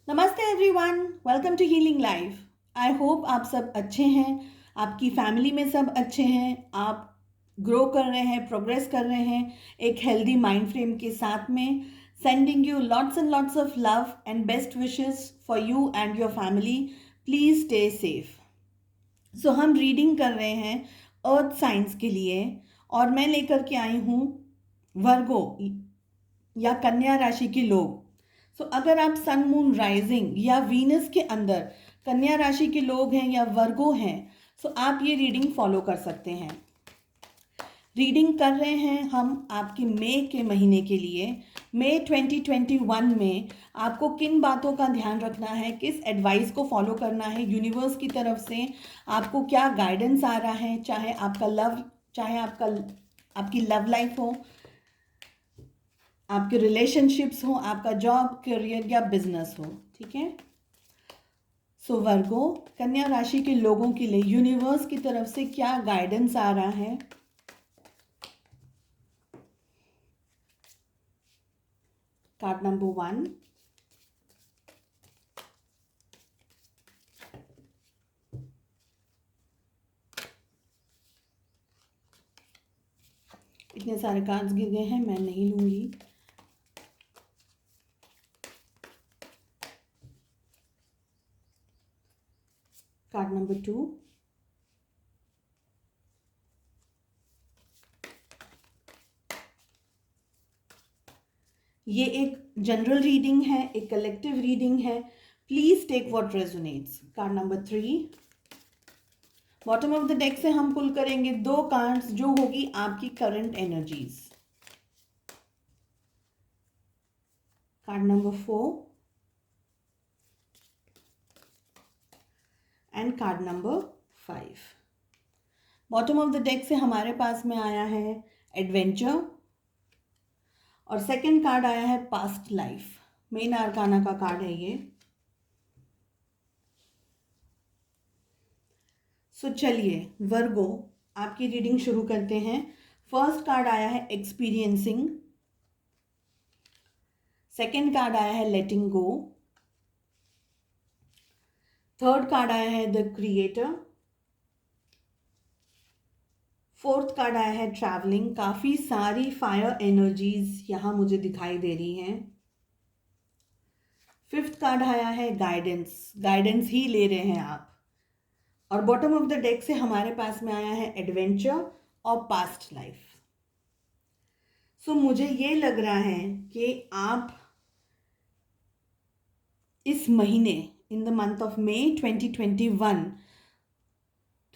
नमस्ते everyone, welcome to healing life. I hope आप सब अच्छे हैं, आपकी फैमिली में सब अच्छे हैं, आप ग्रो कर रहे हैं, प्रोग्रेस कर रहे हैं एक हेल्दी माइंड फ्रेम के साथ में। Sending you lots and lots of love and best wishes for you and your family. Please stay safe. So हम रीडिंग कर रहे हैं अर्थ साइंस के लिए और मैं लेकर के आई हूँ वर्गो या कन्या राशि के लोग। अगर आप सन मून राइजिंग या वीनस के अंदर कन्या राशि के लोग हैं या वर्गो हैं, आप ये रीडिंग फॉलो कर सकते हैं। रीडिंग कर रहे हैं हम आपकी मई के महीने के लिए। मई 2021 में आपको किन बातों का ध्यान रखना है, किस एडवाइस को फॉलो करना है, यूनिवर्स की तरफ से आपको क्या गाइडेंस आ रहा है, चाहे आपकी लव लाइफ हो, आपके रिलेशनशिप्स हो, आपका जॉब, करियर या बिजनेस हो। ठीक है। वर्गो कन्या राशि के लोगों के लिए यूनिवर्स की तरफ से क्या गाइडेंस आ रहा है। कार्ड नंबर 1, इतने सारे कार्ड्स गिर गए हैं, मैं नहीं लूंगी। कार्ड नंबर 2, ये एक जनरल रीडिंग है, एक कलेक्टिव रीडिंग है। Please take what resonates. Card number 3, bottom of the deck से हम पुल करेंगे 2 कार्ड्स जो होगी आपकी current energies. Card number 4 and card number 5। Bottom of the deck से हमारे पास में आया है एडवेंचर और सेकंड कार्ड आया है पास्ट लाइफ। मेन आर्काना का कार्ड है ये। चलिए वर्गो आपकी रीडिंग शुरू करते हैं। फर्स्ट कार्ड आया है एक्सपीरियंसिंग, सेकंड कार्ड आया है लेटिंग गो, थर्ड कार्ड आया है द क्रिएटर, फोर्थ कार्ड आया है ट्रैवलिंग। काफी सारी फायर एनर्जीज यहां मुझे दिखाई दे रही हैं। फिफ्थ कार्ड आया है गाइडेंस, गाइडेंस ही ले रहे हैं आप। और बॉटम ऑफ द डेक से हमारे पास में आया है एडवेंचर और पास्ट लाइफ। मुझे ये लग रहा है कि आप इस महीने in the month of May 2021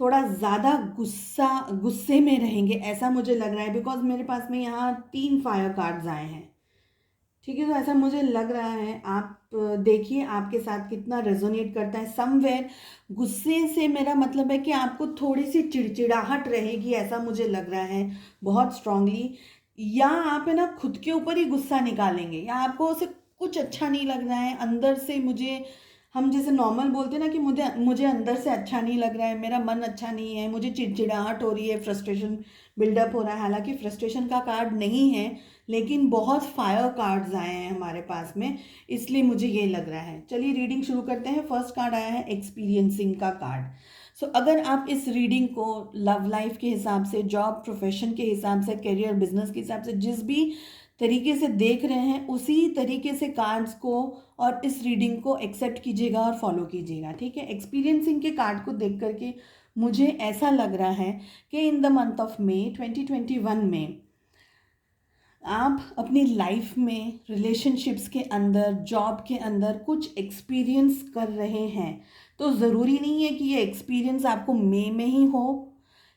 थोड़ा ज़्यादा गुस्से में रहेंगे, ऐसा मुझे लग रहा है। बिकॉज मेरे पास में यहाँ 3 फायर कार्ड्स आए हैं। ठीक है, तो ऐसा मुझे लग रहा है। आप देखिए आपके साथ कितना रेजोनेट करता है। समवेयर गुस्से से मेरा मतलब है कि आपको थोड़ी सी चिड़चिड़ाहट रहेगी, ऐसा मुझे लग रहा है बहुत स्ट्रांगली। या आप है ना खुद के ऊपर ही गुस्सा निकालेंगे, या आपको उसे कुछ अच्छा नहीं लग रहा है अंदर से। मुझे हम जैसे नॉर्मल बोलते हैं ना कि मुझे अंदर से अच्छा नहीं लग रहा है, मेरा मन अच्छा नहीं है, मुझे चिड़चिड़ाहट हो रही है, फ्रस्ट्रेशन बिल्डअप हो रहा है। हालांकि फ्रस्ट्रेशन का कार्ड नहीं है, लेकिन बहुत फायर कार्ड्स आए हैं हमारे पास में, इसलिए मुझे ये लग रहा है। चलिए रीडिंग शुरू करते हैं। फर्स्ट कार्ड आया है एक्सपीरियंसिंग का कार्ड। अगर आप इस रीडिंग को लव लाइफ के हिसाब से, जॉब प्रोफेशन के हिसाब से, करियर बिजनेस के हिसाब से, जिस भी तरीके से देख रहे हैं उसी तरीके से कार्ड्स को और इस रीडिंग को एक्सेप्ट कीजिएगा और फॉलो कीजिएगा। ठीक है। एक्सपीरियंसिंग के कार्ड को देख करके मुझे ऐसा लग रहा है कि in the month of May 2021 में आप अपनी लाइफ में, रिलेशनशिप्स के अंदर, जॉब के अंदर कुछ एक्सपीरियंस कर रहे हैं। तो ज़रूरी नहीं है कि ये एक्सपीरियंस आपको मई में ही हो,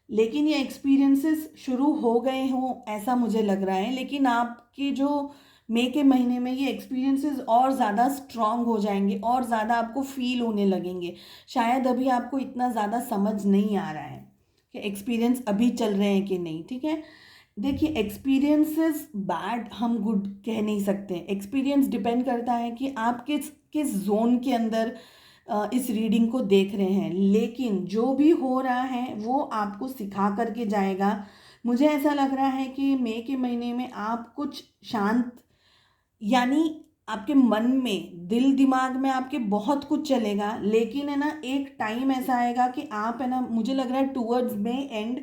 लेकिन ये एक्सपीरियंसेस शुरू हो गए हों ऐसा मुझे लग रहा है। लेकिन आपके जो मई के महीने में ये एक्सपीरियंसेस और ज़्यादा स्ट्रॉन्ग हो जाएंगे और ज़्यादा आपको फील होने लगेंगे। शायद अभी आपको इतना ज़्यादा समझ नहीं आ रहा है कि एक्सपीरियंस अभी चल रहे हैं कि नहीं। ठीक है। देखिए एक्सपीरियंसेस बैड हम गुड कह नहीं सकते। एक्सपीरियंस डिपेंड करता है कि आप किस किस जोन के अंदर इस रीडिंग को देख रहे हैं। लेकिन जो भी हो रहा है वो आपको सिखा करके जाएगा। मुझे ऐसा लग रहा है कि मई के महीने में आप कुछ शांत, यानी आपके मन में, दिल दिमाग में आपके बहुत कुछ चलेगा, लेकिन है ना एक टाइम ऐसा आएगा कि आप है ना, मुझे लग रहा है टूवर्ड्स में एंड,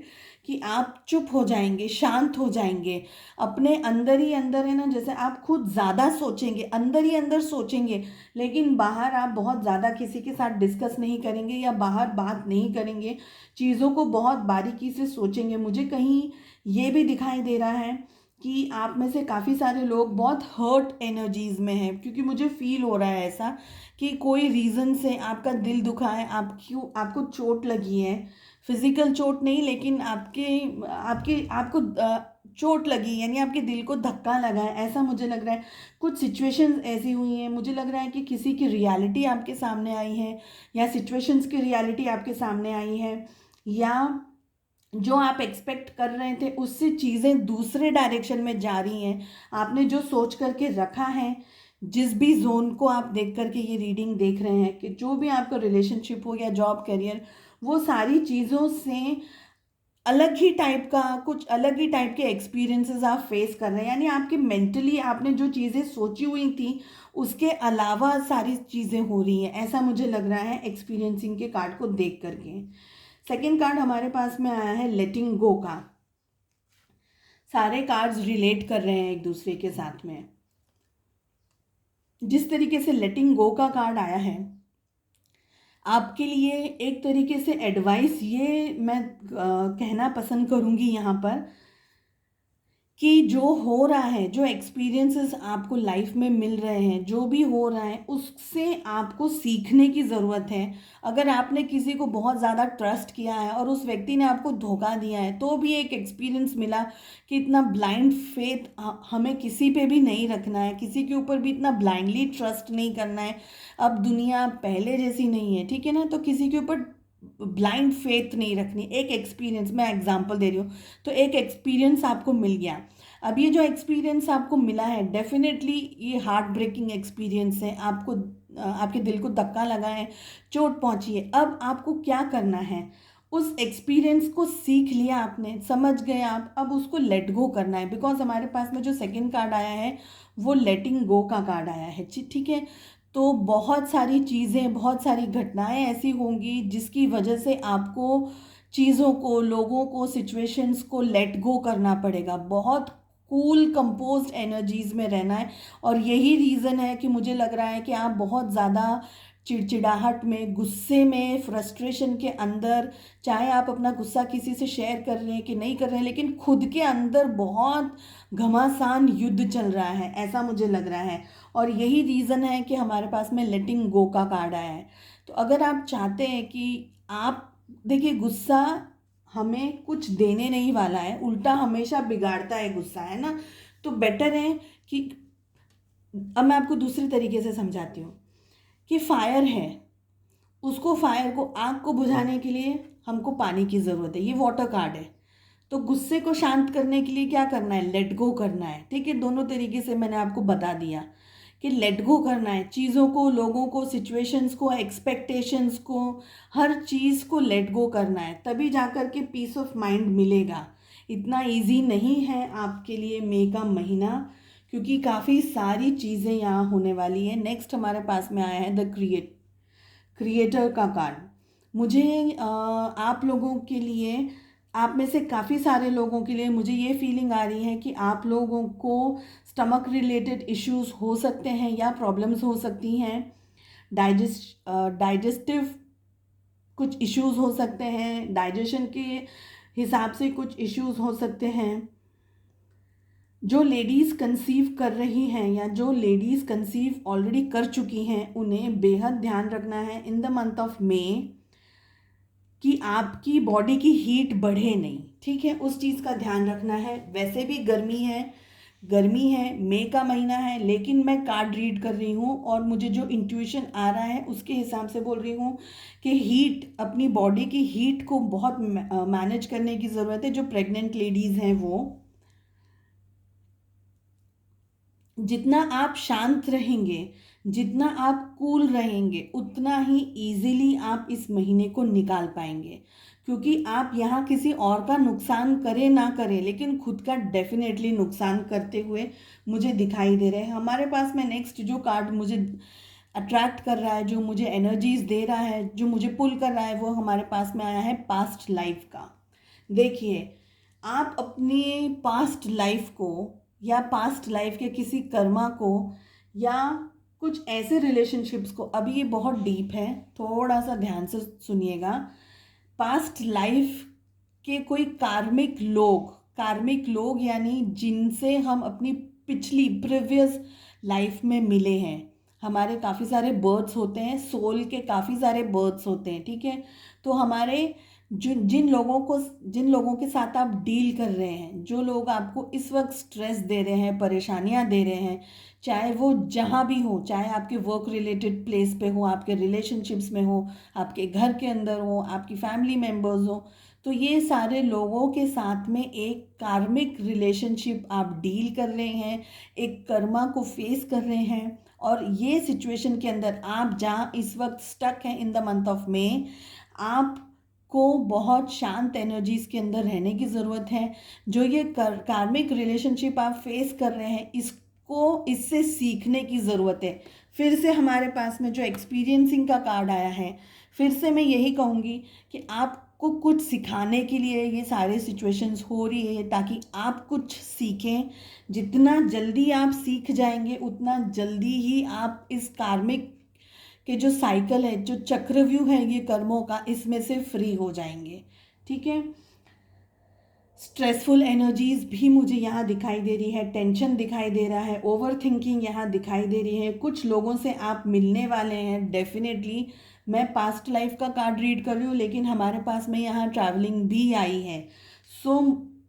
कि आप चुप हो जाएंगे, शांत हो जाएंगे अपने अंदर ही अंदर, है ना, जैसे आप खुद ज़्यादा सोचेंगे, अंदर ही अंदर सोचेंगे, लेकिन बाहर आप बहुत ज़्यादा किसी के साथ डिस्कस नहीं करेंगे या बाहर बात नहीं करेंगे, चीज़ों को बहुत बारीकी से सोचेंगे। मुझे कहीं ये भी दिखाई दे रहा है कि आप में से काफ़ी सारे लोग बहुत हर्ट एनर्जीज में हैं, क्योंकि मुझे फील हो रहा है ऐसा कि कोई रीज़न से आपका दिल दुखा है, आपको चोट लगी है, फिजिकल चोट नहीं, लेकिन आपके आपके आपको चोट लगी, यानी आपके दिल को धक्का लगा है, ऐसा मुझे लग रहा है। कुछ सिचुएशंस ऐसी हुई हैं, मुझे लग रहा है कि किसी की रियलिटी आपके सामने आई है, या सिचुएशंस की रियलिटी आपके सामने आई है, या जो आप एक्सपेक्ट कर रहे थे उससे चीज़ें दूसरे डायरेक्शन में जा रही हैं। आपने जो सोच करके रखा है, जिस भी जोन को आप देख करके ये रीडिंग देख रहे हैं, कि जो भी आपका रिलेशनशिप हो या जॉब करियर, वो सारी चीज़ों से अलग ही टाइप का, कुछ अलग ही टाइप के एक्सपीरियंसेस आप फेस कर रहे हैं, यानी आपके मेंटली आपने जो चीज़ें सोची हुई थी उसके अलावा सारी चीज़ें हो रही हैं, ऐसा मुझे लग रहा है एक्सपीरियंसिंग के कार्ड को देख करके। सेकेंड कार्ड हमारे पास में आया है लेटिंग गो का। सारे कार्ड्स रिलेट कर रहे हैं एक दूसरे के साथ में। जिस तरीके से लेटिंग गो का कार्ड आया है, आपके लिए एक तरीके से एडवाइस ये मैं कहना पसंद करूँगी यहाँ पर, कि जो हो रहा है, जो एक्सपीरियंसेस आपको लाइफ में मिल रहे हैं, जो भी हो रहा है उससे आपको सीखने की ज़रूरत है। अगर आपने किसी को बहुत ज़्यादा ट्रस्ट किया है और उस व्यक्ति ने आपको धोखा दिया है, तो भी एक एक्सपीरियंस मिला कि इतना ब्लाइंड फेथ हमें किसी पे भी नहीं रखना है, किसी के ऊपर भी इतना ब्लाइंडली ट्रस्ट नहीं करना है। अब दुनिया पहले जैसी नहीं है, ठीक है ना, तो किसी के ऊपर ब्लाइंड फेथ नहीं रखनी। एक एक्सपीरियंस, मैं एग्जांपल दे रही हूँ, तो एक एक्सपीरियंस आपको मिल गया। अब ये जो एक्सपीरियंस आपको मिला है, डेफिनेटली ये हार्ट ब्रेकिंग एक्सपीरियंस है, आपको आपके दिल को धक्का लगा है, चोट पहुंची है। अब आपको क्या करना है, उस एक्सपीरियंस को सीख लिया आपने, समझ गए आप, अब उसको लेट गो करना है। बिकॉज हमारे पास में जो सेकंड कार्ड आया है वो लेटिंग गो का कार्ड आया है, ठीक है। तो बहुत सारी चीज़ें, बहुत सारी घटनाएं ऐसी होंगी जिसकी वजह से आपको चीज़ों को, लोगों को, सिचुएशंस को लेट गो करना पड़ेगा। बहुत कूल कंपोज्ड एनर्जीज में रहना है, और यही रीज़न है कि मुझे लग रहा है कि आप बहुत ज़्यादा चिड़चिड़ाहट में, गुस्से में, फ्रस्ट्रेशन के अंदर, चाहे आप अपना गुस्सा किसी से शेयर कर रहे हैं कि नहीं कर रहे हैं, लेकिन खुद के अंदर बहुत घमासान युद्ध चल रहा है, ऐसा मुझे लग रहा है। और यही रीज़न है कि हमारे पास में लेटिंग गो का कार्ड आया है। तो अगर आप चाहते हैं कि आप, देखिए गुस्सा हमें कुछ देने नहीं वाला है, उल्टा हमेशा बिगाड़ता है गुस्सा, है ना। तो बेटर है कि, अब मैं आपको दूसरे तरीके से समझाती हूँ, कि फायर है, उसको, फायर को, आग को बुझाने के लिए हमको पानी की ज़रूरत है, ये वाटर कार्ड है। तो गुस्से को शांत करने के लिए क्या करना है, लेट गो करना है, ठीक है। दोनों तरीके से मैंने आपको बता दिया कि लेट गो करना है, चीज़ों को, लोगों को, सिचुएशंस को, एक्सपेक्टेशंस को, हर चीज़ को लेट गो करना है, तभी जाकर के पीस ऑफ माइंड मिलेगा। इतना इजी नहीं है आपके लिए मई का महीना, क्योंकि काफ़ी सारी चीज़ें यहाँ होने वाली है। नेक्स्ट हमारे पास में आया है द क्रिएटर का कार्ड। मुझे आप लोगों के लिए, आप में से काफ़ी सारे लोगों के लिए मुझे ये फीलिंग आ रही है कि आप लोगों को स्टमक रिलेटेड इश्यूज हो सकते हैं या प्रॉब्लम्स हो सकती हैं। डाइजेस्टिव कुछ इश्यूज हो सकते हैं, डाइजेशन के हिसाब से कुछ इश्यूज हो सकते हैं। जो लेडीज़ कंसीव कर रही हैं या जो लेडीज़ कंसीव ऑलरेडी कर चुकी हैं, उन्हें बेहद ध्यान रखना है in the month of May कि आपकी बॉडी की हीट बढ़े नहीं, ठीक है, उस चीज़ का ध्यान रखना है। वैसे भी गर्मी है, गर्मी है, मई का महीना है, लेकिन मैं कार्ड रीड कर रही हूँ और मुझे जो इंट्यूशन आ रहा है उसके हिसाब से बोल रही हूँ कि हीट, अपनी बॉडी की हीट को बहुत मैनेज करने की ज़रूरत है। जो प्रेग्नेंट लेडीज़ हैं, वो जितना आप शांत रहेंगे, जितना आप कूल रहेंगे, उतना ही इजीली आप इस महीने को निकाल पाएंगे। क्योंकि आप यहाँ किसी और का नुकसान करें ना करें लेकिन खुद का डेफिनेटली नुकसान करते हुए मुझे दिखाई दे रहे हैं। हमारे पास में नेक्स्ट जो कार्ड मुझे अट्रैक्ट कर रहा है, जो मुझे एनर्जीज दे रहा है, जो मुझे पुल कर रहा है, वो हमारे पास में आया है पास्ट लाइफ का। देखिए, आप अपनी पास्ट लाइफ को या पास्ट लाइफ के किसी कर्मा को या कुछ ऐसे रिलेशनशिप्स को, अभी ये बहुत डीप है, थोड़ा सा ध्यान से सुनिएगा। पास्ट लाइफ के कोई कार्मिक लोग यानी जिनसे हम अपनी पिछली प्रीवियस लाइफ में मिले हैं। हमारे काफ़ी सारे बर्थ्स होते हैं, सोल के काफ़ी सारे बर्थ्स होते हैं, ठीक है। तो हमारे जिन लोगों के साथ आप डील कर रहे हैं, जो लोग आपको इस वक्त स्ट्रेस दे रहे हैं, परेशानियां दे रहे हैं, चाहे वो जहाँ भी हो, चाहे आपके वर्क रिलेटेड प्लेस पे हो, आपके रिलेशनशिप्स में हो, आपके घर के अंदर हो, आपकी फैमिली मेम्बर्स हो, तो ये सारे लोगों के साथ में एक कार्मिक रिलेशनशिप आप डील कर रहे हैं, एक कर्मा को फेस कर रहे हैं। और ये सिचुएशन के अंदर आप जहाँ इस वक्त स्टक हैं in the month of May, आपको बहुत शांत एनर्जीज के अंदर रहने की ज़रूरत है। जो ये कार्मिक रिलेशनशिप आप फेस कर रहे हैं, इससे सीखने की ज़रूरत है। फिर से हमारे पास में जो एक्सपीरियंसिंग का कार्ड आया है, फिर से मैं यही कहूँगी कि आपको कुछ सिखाने के लिए ये सारे सिचुएशंस हो रही है, ताकि आप कुछ सीखें। जितना जल्दी आप सीख जाएंगे उतना जल्दी ही आप इस कार्मिक के जो साइकिल है, जो चक्रव्यूह है ये कर्मों का, इसमें से फ्री हो जाएंगे, ठीक है। स्ट्रेसफुल एनर्जीज भी मुझे यहाँ दिखाई दे रही है, टेंशन दिखाई दे रहा है, ओवर थिंकिंग यहाँ दिखाई दे रही है। कुछ लोगों से आप मिलने वाले हैं डेफिनेटली। मैं पास्ट लाइफ का कार्ड रीड कर रही हूँ, लेकिन हमारे पास में यहाँ ट्रैवलिंग भी आई है। सो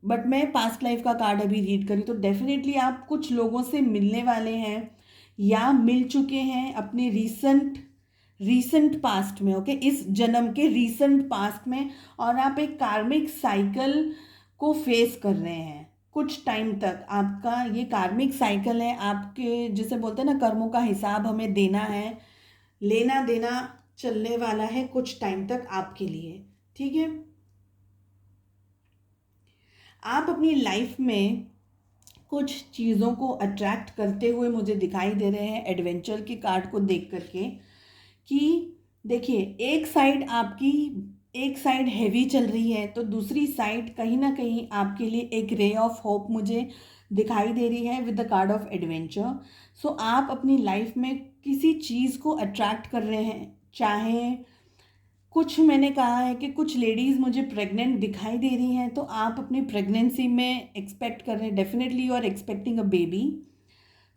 बट मैं पास्ट लाइफ का कार्ड अभी रीड करी, तो डेफिनेटली आप कुछ लोगों से मिलने वाले हैं या मिल चुके हैं अपने रीसेंट पास्ट में, ओके, इस जन्म के रीसेंट पास्ट में। और आप एक कार्मिक साइकिल को फेस कर रहे हैं कुछ टाइम तक। आपका ये कार्मिक साइकिल है, आपके जिसे बोलते हैं ना, कर्मों का हिसाब हमें देना है, लेना देना चलने वाला है कुछ टाइम तक आपके लिए, ठीक है। आप अपनी लाइफ में कुछ चीज़ों को अट्रैक्ट करते हुए मुझे दिखाई दे रहे हैं एडवेंचर के कार्ड को देख करके। कि देखिए, एक साइड हैवी चल रही है, तो दूसरी साइड कहीं ना कहीं आपके लिए एक रे ऑफ होप मुझे दिखाई दे रही है with the card of adventure. So आप अपनी लाइफ में किसी चीज़ को अट्रैक्ट कर रहे हैं, चाहे कुछ, मैंने कहा है कि कुछ लेडीज़ मुझे प्रेग्नेंट दिखाई दे रही हैं, तो आप अपनी प्रेगनेंसी में एक्सपेक्ट कर रहे हैं, definitely you are expecting a baby.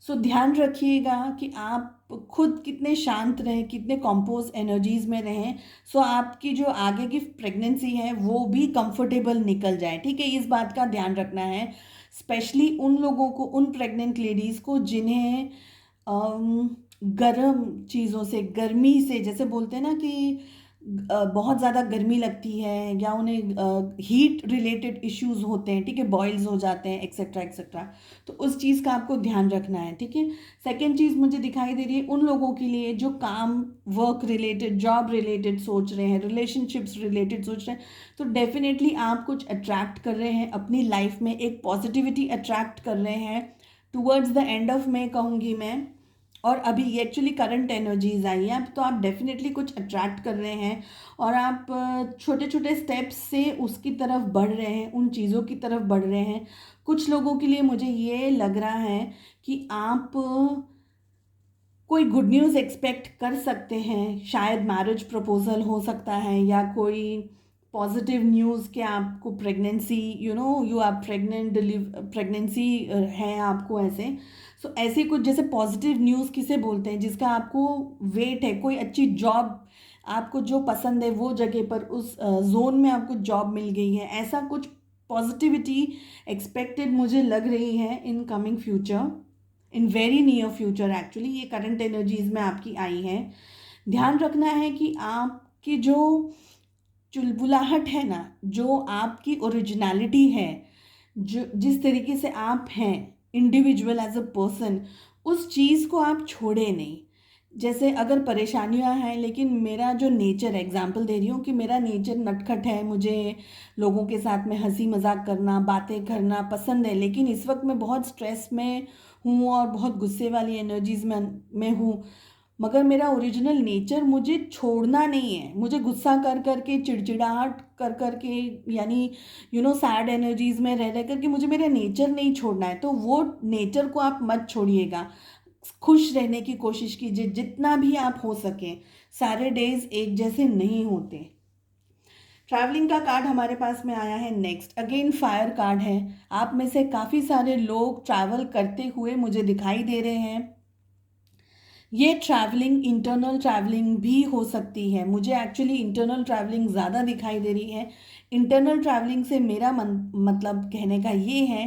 So ध्यान रखिएगा कि आप खुद कितने शांत रहें, कितने कंपोज एनर्जीज में रहें, सो आपकी जो आगे की प्रेगनेंसी है वो भी कंफर्टेबल निकल जाए, ठीक है। इस बात का ध्यान रखना है, स्पेशली उन लोगों को, उन प्रेग्नेंट लेडीज़ को जिन्हें गर्म चीज़ों से, गर्मी से, जैसे बोलते हैं ना कि बहुत ज़्यादा गर्मी लगती है, या उन्हें हीट रिलेटेड इश्यूज होते हैं, ठीक है, बॉयल्स हो जाते हैं, एक्सेट्रा एक्सेट्रा। तो उस चीज़ का आपको ध्यान रखना है, ठीक है। सेकेंड चीज़ मुझे दिखाई दे रही है उन लोगों के लिए जो काम, वर्क रिलेटेड, जॉब रिलेटेड सोच रहे हैं, रिलेशनशिप्स रिलेटेड सोच रहे हैं, तो डेफिनेटली आप कुछ अट्रैक्ट कर रहे हैं अपनी लाइफ में, एक पॉजिटिविटी अट्रैक्ट कर रहे हैं towards the end of May कहूँगी मैं। और अभी एक्चुअली करंट एनर्जीज आई हैं, तो आप डेफिनेटली कुछ अट्रैक्ट कर रहे हैं, और आप छोटे छोटे स्टेप्स से उसकी तरफ बढ़ रहे हैं, उन चीज़ों की तरफ बढ़ रहे हैं। कुछ लोगों के लिए मुझे ये लग रहा है कि आप कोई गुड न्यूज़ एक्सपेक्ट कर सकते हैं, शायद मैरिज प्रपोजल हो सकता है, या कोई पॉजिटिव न्यूज़ कि आपको pregnancy, you are pregnant, pregnancy है आपको, ऐसे। सो ऐसे कुछ, जैसे पॉजिटिव न्यूज़ किसे बोलते हैं, जिसका आपको वेट है, कोई अच्छी जॉब, आपको जो पसंद है वो जगह पर, उस जोन में आपको जॉब मिल गई है, ऐसा कुछ पॉजिटिविटी एक्सपेक्टेड मुझे लग रही है in coming future, in very near future. Actually ये करंट एनर्जीज में आपकी आई है। ध्यान रखना है कि आपकी जो चुलबुलाहट है ना, जो आपकी ओरिजिनलिटी है, जो जिस तरीके से आप हैं इंडिविजुअल एज अ पर्सन, उस चीज़ को आप छोड़े नहीं। जैसे अगर परेशानियां हैं, लेकिन मेरा जो नेचर, एग्जांपल दे रही हूँ कि मेरा नेचर नटखट है, मुझे लोगों के साथ में हंसी मजाक करना, बातें करना पसंद है, लेकिन इस वक्त मैं बहुत स्ट्रेस में हूँ और बहुत गुस्से वाली एनर्जीज में हूँ। मगर मेरा ओरिजिनल नेचर मुझे छोड़ना नहीं है, मुझे गुस्सा कर करके, चिड़चिड़ाहट कर करके, यानी सैड एनर्जीज में रह रह करके मुझे मेरा नेचर नहीं छोड़ना है। तो वो नेचर को आप मत छोड़िएगा, खुश रहने की कोशिश कीजिए जितना भी आप हो सके। सारे डेज एक जैसे नहीं होते। ट्रैवलिंग का कार्ड हमारे पास में आया है नेक्स्ट, अगेन फायर कार्ड है। आप में से काफ़ी सारे लोग ट्रैवल करते हुए मुझे दिखाई दे रहे हैं। ये ट्रैवलिंग इंटरनल ट्रैवलिंग भी हो सकती है, मुझे एक्चुअली इंटरनल ट्रैवलिंग ज़्यादा दिखाई दे रही है। इंटरनल ट्रैवलिंग से मेरा मतलब कहने का ये है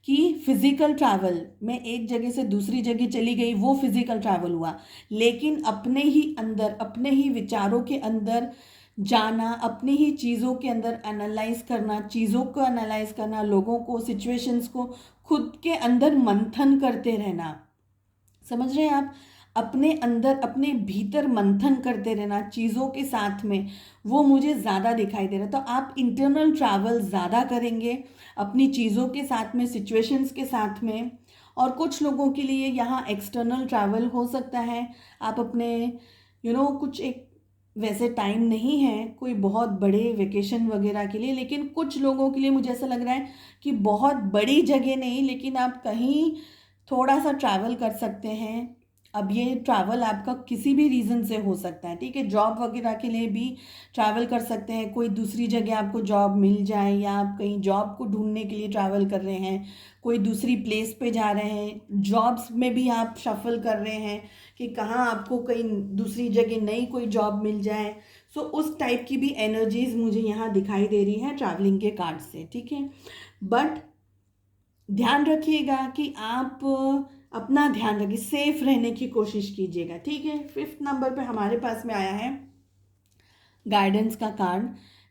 कि फिज़िकल ट्रैवल, मैं एक जगह से दूसरी जगह चली गई, वो फिज़िकल ट्रैवल हुआ। लेकिन अपने ही अंदर, अपने ही विचारों के अंदर जाना, अपनी ही चीज़ों के अंदर एनालाइज करना, चीज़ों को एनालाइज करना, लोगों को, सिचुएशंस को खुद के अंदर मंथन करते रहना। समझ रहे हैं आप? अपने अंदर, अपने भीतर मंथन करते रहना चीज़ों के साथ में, वो मुझे ज़्यादा दिखाई दे रहा है। तो आप इंटरनल ट्रैवल ज़्यादा करेंगे अपनी चीज़ों के साथ में, सिचुएशंस के साथ में। और कुछ लोगों के लिए यहाँ एक्सटर्नल ट्रैवल हो सकता है। आप अपने कुछ एक, वैसे टाइम नहीं है कोई बहुत बड़े वेकेशन वगैरह के लिए, लेकिन कुछ लोगों के लिए मुझे ऐसा लग रहा है कि बहुत बड़ी जगह नहीं, लेकिन आप कहीं थोड़ा सा ट्रैवल कर सकते हैं। अब ये ट्रैवल आपका किसी भी रीज़न से हो सकता है, ठीक है। जॉब वगैरह के लिए भी ट्रैवल कर सकते हैं, कोई दूसरी जगह आपको जॉब मिल जाए, या आप कहीं जॉब को ढूंढने के लिए ट्रैवल कर रहे हैं, कोई दूसरी प्लेस पे जा रहे हैं, जॉब्स में भी आप शफल कर रहे हैं कि कहाँ आपको कहीं दूसरी जगह नई कोई जॉब मिल जाए। सो उस टाइप की भी एनर्जीज मुझे यहाँ दिखाई दे रही हैं ट्रैवलिंग के कार्ड से, ठीक है। बट ध्यान रखिएगा कि आप अपना ध्यान रखिए, सेफ रहने की कोशिश कीजिएगा, ठीक है। 5th नंबर पे हमारे पास में आया है गाइडेंस का कार्ड।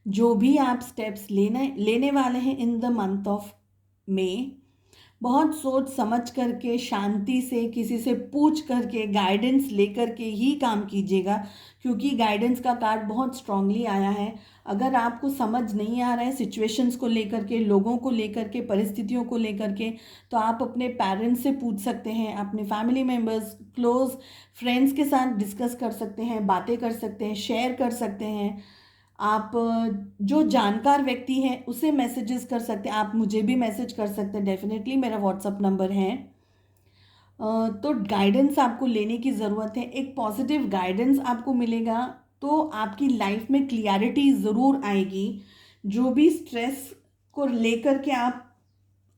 जो भी आप स्टेप्स लेने वाले हैं in the month of May, बहुत सोच समझ करके, शांति से, किसी से पूछ करके, गाइडेंस लेकर के ही काम कीजिएगा, क्योंकि गाइडेंस का कार्ड बहुत स्ट्रांगली आया है। अगर आपको समझ नहीं आ रहा है सिचुएशंस को लेकर के, लोगों को लेकर के, परिस्थितियों को लेकर के, तो आप अपने पेरेंट्स से पूछ सकते हैं, अपने फैमिली मेम्बर्स, क्लोज फ्रेंड्स के साथ डिस्कस कर सकते हैं, बातें कर सकते हैं, शेयर कर सकते हैं। आप जो जानकार व्यक्ति हैं उसे मैसेजेस कर सकते हैं, आप मुझे भी मैसेज कर सकते हैं, डेफिनेटली मेरा व्हाट्सअप नंबर है। तो गाइडेंस आपको लेने की ज़रूरत है, एक पॉजिटिव गाइडेंस आपको मिलेगा तो आपकी लाइफ में क्लियरिटी ज़रूर आएगी। जो भी स्ट्रेस को लेकर के आप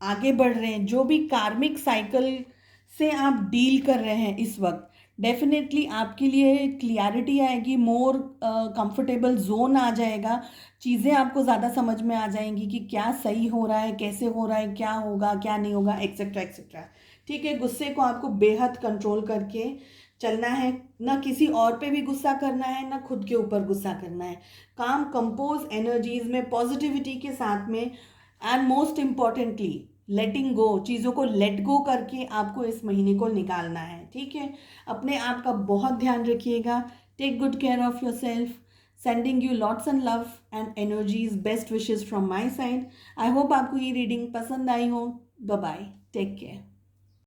आगे बढ़ रहे हैं, जो भी कार्मिक साइकिल से आप डील कर रहे हैं इस वक्त, डेफिनेटली आपके लिए क्लियरिटी आएगी, मोर कंफर्टेबल जोन आ जाएगा, चीज़ें आपको ज़्यादा समझ में आ जाएंगी कि क्या सही हो रहा है, कैसे हो रहा है, क्या होगा क्या नहीं होगा, एक्सेट्रा एक्सेट्रा, ठीक है। गुस्से को आपको बेहद कंट्रोल करके चलना है, ना किसी और पे भी गुस्सा करना है, ना खुद के ऊपर गुस्सा करना है। काम कंपोज एनर्जीज में, पॉजिटिविटी के साथ में, एंड मोस्ट इम्पॉर्टेंटली लेटिंग गो, चीज़ों को लेट गो करके आपको इस महीने को निकालना है, ठीक है। अपने आप का बहुत ध्यान रखिएगा, take good care of yourself, sending you lots and love and energies, best wishes from my side. I hope आपको ये रीडिंग पसंद आई हो। Bye bye, take care.